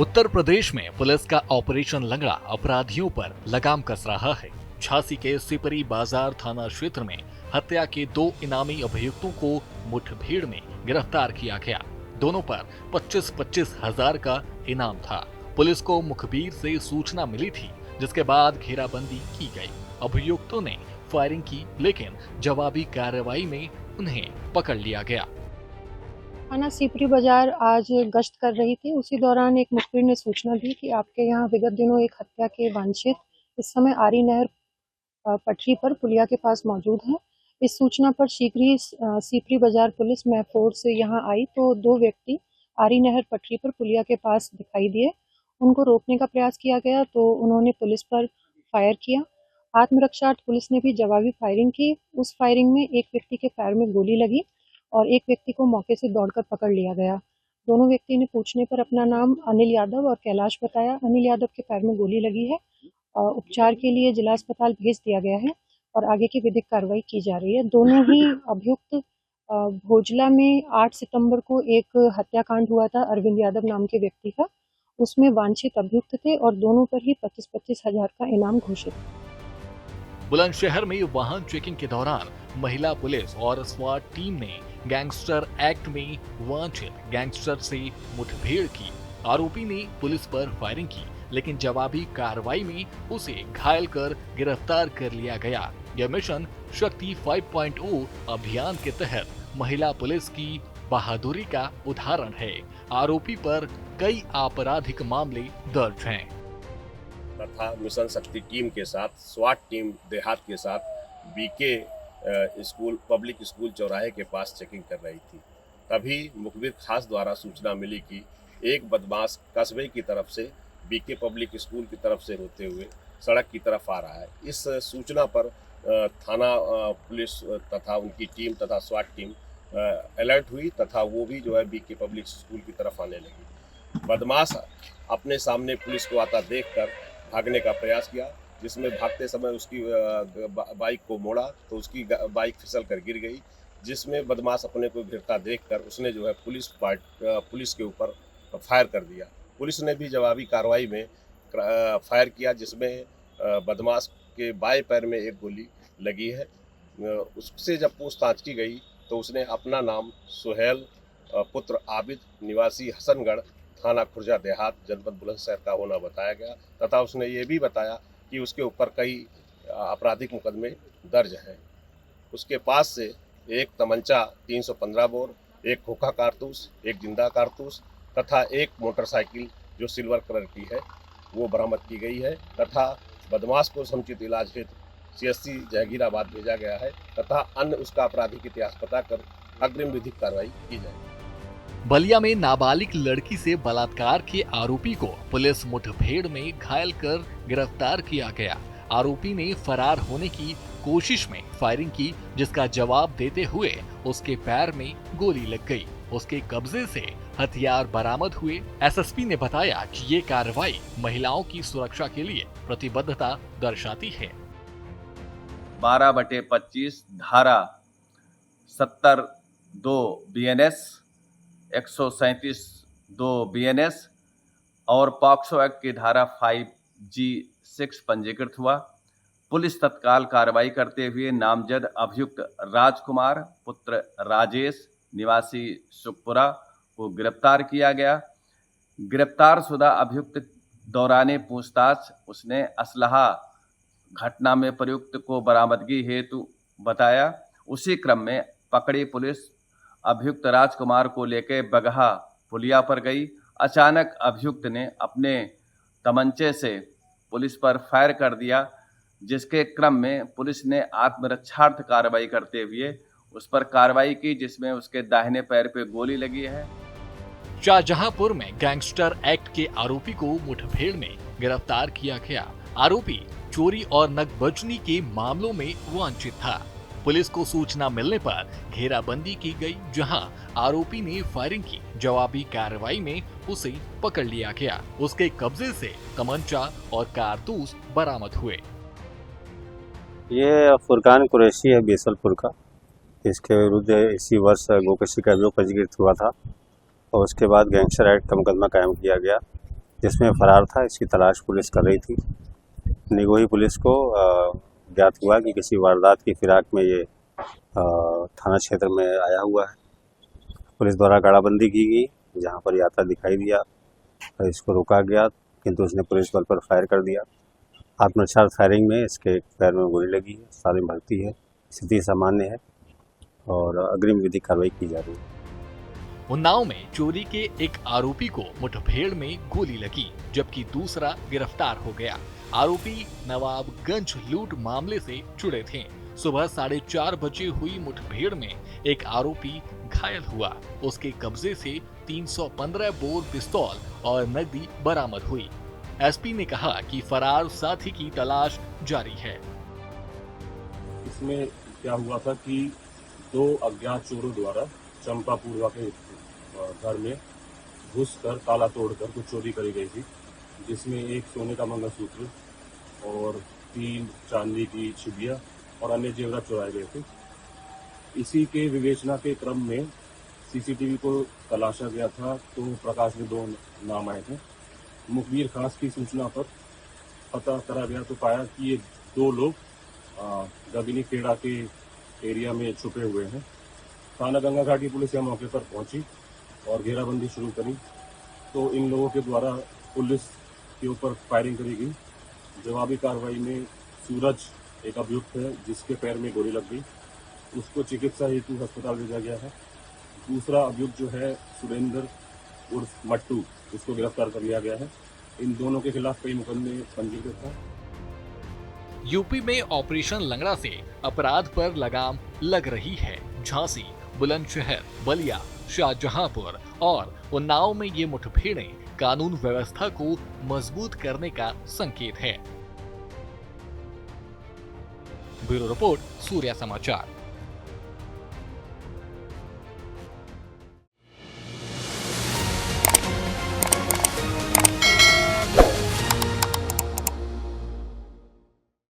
उत्तर प्रदेश में पुलिस का ऑपरेशन लंगड़ा अपराधियों पर लगाम कस रहा है। झांसी के सिपरी बाजार थाना क्षेत्र में हत्या के 2 इनामी अभियुक्तों को मुठभेड़ में गिरफ्तार किया गया। दोनों पर 25-25 हजार का इनाम था। पुलिस को मुखबिर से सूचना मिली थी, जिसके बाद घेराबंदी की गई। अभियुक्तों ने फायरिंग की, लेकिन जवाबी कार्रवाई में उन्हें पकड़ लिया गया। थाना सिपरी बाजार आज गश्त कर रही थी। उसी दौरान एक मुखबिर ने सूचना दी कि आपके यहाँ विगत दिनों एक हत्या के वांछित इस समय आरी नहर पटरी पर पुलिया के पास मौजूद हैं। इस सूचना पर शीघ्र ही सिपरी बाजार पुलिस में फोर्स यहाँ आई तो 2 व्यक्ति आरी नहर पटरी पर पुलिया के पास दिखाई दिए। उनको रोकने का प्रयास किया गया तो उन्होंने पुलिस पर फायर किया। आत्मरक्षार्थ पुलिस ने भी जवाबी फायरिंग की। उस फायरिंग में एक व्यक्ति के पैर में गोली लगी और एक व्यक्ति को मौके से दौड़कर पकड़ लिया गया। दोनों व्यक्ति ने पूछने पर अपना नाम अनिल यादव और कैलाश बताया। अनिल यादव के पैर में गोली लगी है। उपचार के लिए जिला अस्पताल भेज दिया गया है और आगे की विधिक कार्रवाई की जा रही है। दोनों ही अभियुक्त भोजला में 8 सितंबर को एक हत्याकांड हुआ था अरविंद यादव नाम के व्यक्ति का। उसमें वांछित अभियुक्त थे और दोनों पर ही 25-25 हजार का इनाम घोषित। बुलंदशहर में वाहन चेकिंग के दौरान महिला पुलिस और स्वाट टीम ने गैंगस्टर एक्ट में वांछित गैंगस्टर से मुठभेड़ की। आरोपी ने पुलिस पर फायरिंग की, लेकिन जवाबी कार्रवाई में उसे घायल कर गिरफ्तार कर लिया गया। यह मिशन शक्ति 5.0 अभियान के तहत महिला पुलिस की बहादुरी का उदाहरण है। आरोपी पर कई आपराधिक मामले दर्ज हैं। तथा मिशन शक्ति टीम के साथ स्वाट टीम देहात के साथ बीके स्कूल पब्लिक स्कूल चौराहे के पास चेकिंग कर रही थी। तभी मुखबिर खास द्वारा सूचना मिली कि एक बदमाश कस्बे की तरफ से बीके पब्लिक स्कूल की तरफ से होते हुए सड़क की तरफ आ रहा है। इस सूचना पर थाना पुलिस तथा उनकी टीम तथा स्वाट टीम अलर्ट हुई तथा वो भी जो है बीके पब्लिक स्कूल की तरफ आने लगी। बदमाश अपने सामने पुलिस को आता देखकर भागने का प्रयास किया, जिसमें भागते समय उसकी बाइक को मोड़ा तो उसकी बाइक फिसल कर गिर गई, जिसमें बदमाश अपने को गिरता देखकर उसने जो है पुलिस के ऊपर फायर कर दिया। पुलिस ने भी जवाबी कार्रवाई में फायर किया, जिसमें बदमाश के बाएं पैर में एक गोली लगी है। उससे जब पूछताछ की गई तो उसने अपना नाम सुहेल पुत्र आबिद निवासी हसनगढ़ थाना खुर्जा देहात जनपद बुलंदशहर का होना बताया गया तथा उसने ये भी बताया कि उसके ऊपर कई आपराधिक मुकदमे दर्ज हैं। उसके पास से एक तमंचा 315 बोर, एक खोखा कारतूस, एक जिंदा कारतूस तथा एक मोटरसाइकिल जो सिल्वर कलर की है वो बरामद की गई है तथा बदमाश को समुचित इलाज हेतु CSC जहांगीराबाद भेजा गया है तथा अन्य उसका आपराधिक इतिहास पता कर अग्रिम विधिक कार्रवाई की जाएगी। बलिया में नाबालिग लड़की से बलात्कार के आरोपी को पुलिस मुठभेड़ में घायल कर गिरफ्तार किया गया। आरोपी ने फरार होने की कोशिश में फायरिंग की, जिसका जवाब देते हुए उसके पैर में गोली लग गई। उसके कब्जे से हथियार बरामद हुए। SSP ने बताया कि ये कार्रवाई महिलाओं की सुरक्षा के लिए प्रतिबद्धता दर्शाती है। 12/25 धारा 70(2) BNS 137(2) BNS और पॉक्सो एक्ट की धारा 5G6 पंजीकृत हुआ। पुलिस तत्काल कार्रवाई करते हुए नामजद अभियुक्त राजकुमार पुत्र राजेश निवासी सुखपुरा को गिरफ्तार किया गया। गिरफ्तार शुदा अभियुक्त दौराने पूछताछ उसने असलहा घटना में प्रयुक्त को बरामदगी हेतु बताया। उसी क्रम में पकड़ी पुलिस अभियुक्त राजकुमार को लेकर बगहा पुलिया पर गई। अचानक अभियुक्त ने अपने तमंचे से पुलिस पर फायर कर दिया, जिसके क्रम में पुलिस ने आत्मरक्षार्थ कार्रवाई करते हुए उस पर कार्रवाई की, जिसमें उसके दाहिने पैर पे गोली लगी है। शाहजहांपुर में गैंगस्टर एक्ट के आरोपी को मुठभेड़ में गिरफ्तार किया गया। आरोपी चोरी और नकबजनी के मामलों में वांछित था। पुलिस को सूचना मिलने पर घेराबंदी की गई, जहां आरोपी ने फायरिंग की। जवाबी कार्रवाई में उसे पकड़ लिया गया। उसके कब्जे से तमंचा और कारतूस बरामद हुए। ये फुरकान कुरैशी है बीसलपुर का। इसके विरुद्ध इसी वर्ष गोकशी का अभियोग पंजीकृत हुआ था और उसके बाद गैंगस्टर एक्ट का मुकदमा कायम किया गया। जिसमें फरार था। इसकी तलाश पुलिस कर रही थी। निगोही पुलिस को ज्ञात हुआ कि किसी वारदात की फिराक में ये थाना क्षेत्र में आया हुआ है। पुलिस द्वारा गाड़ाबंदी की गई। जहां पर ये आता दिखाई दिया इसको रोका गया, किंतु उसने पुलिस बल पर फायर कर दिया। आत्मरक्षा फायरिंग में इसके पैर में गोली लगी है। सारी भर्ती है, स्थिति सामान्य है और अग्रिम विधिक कार्रवाई की जा रही है। उन्नाव में चोरी के एक आरोपी को मुठभेड़ में गोली लगी, जबकि दूसरा गिरफ्तार हो गया। आरोपी नवाबगंज लूट मामले से जुड़े थे। सुबह 4:30 बजे हुई मुठभेड़ में एक आरोपी घायल हुआ। उसके कब्जे से 315 बोर पिस्तौल और नकदी बरामद हुई। एसपी ने कहा कि फरार साथी की तलाश जारी है। इसमें क्या हुआ था कि 2 अज्ञात चोरों द्वारा चंपापुरवा के घर में घुसकर ताला तोड़कर कुछ चोरी करी गई थी, जिसमें एक सोने का मंगलसूत्र और 3 चांदी की छिबिया और अन्य जेवरात चुराए गए थे। इसी के विवेचना के क्रम में सीसीटीवी को तलाशा गया था, तो प्रकाश में 2 नाम आए थे। मुखबिर खास की सूचना पर पता करा गया तो पाया कि ये 2 लोग गगनी खेड़ा के एरिया में छुपे हुए हैं। थाना गंगा घाटी पुलिस यहाँ मौके पर पहुंची और घेराबंदी शुरू करी, तो इन लोगों के द्वारा पुलिस के ऊपर फायरिंग करी गई। जवाबी कार्रवाई में सूरज एक अभियुक्त है जिसके पैर में गोली लग गई, उसको चिकित्सा हेतु अस्पताल भेजा गया है। दूसरा अभियुक्त जो है सुरेंद्र उर्फ मट्टू, उसको गिरफ्तार कर लिया गया है। इन दोनों के खिलाफ कई मुकदमे पंजीकृत हैं। यूपी में ऑपरेशन लंगड़ा से अपराध पर लगाम लग रही है। झांसी, बुलंदशहर, बलिया, शाहजहांपुर और उन्नाव में ये मुठभेड़ें कानून व्यवस्था को मजबूत करने का संकेत है। ब्यूरो रिपोर्ट, सूर्या समाचार।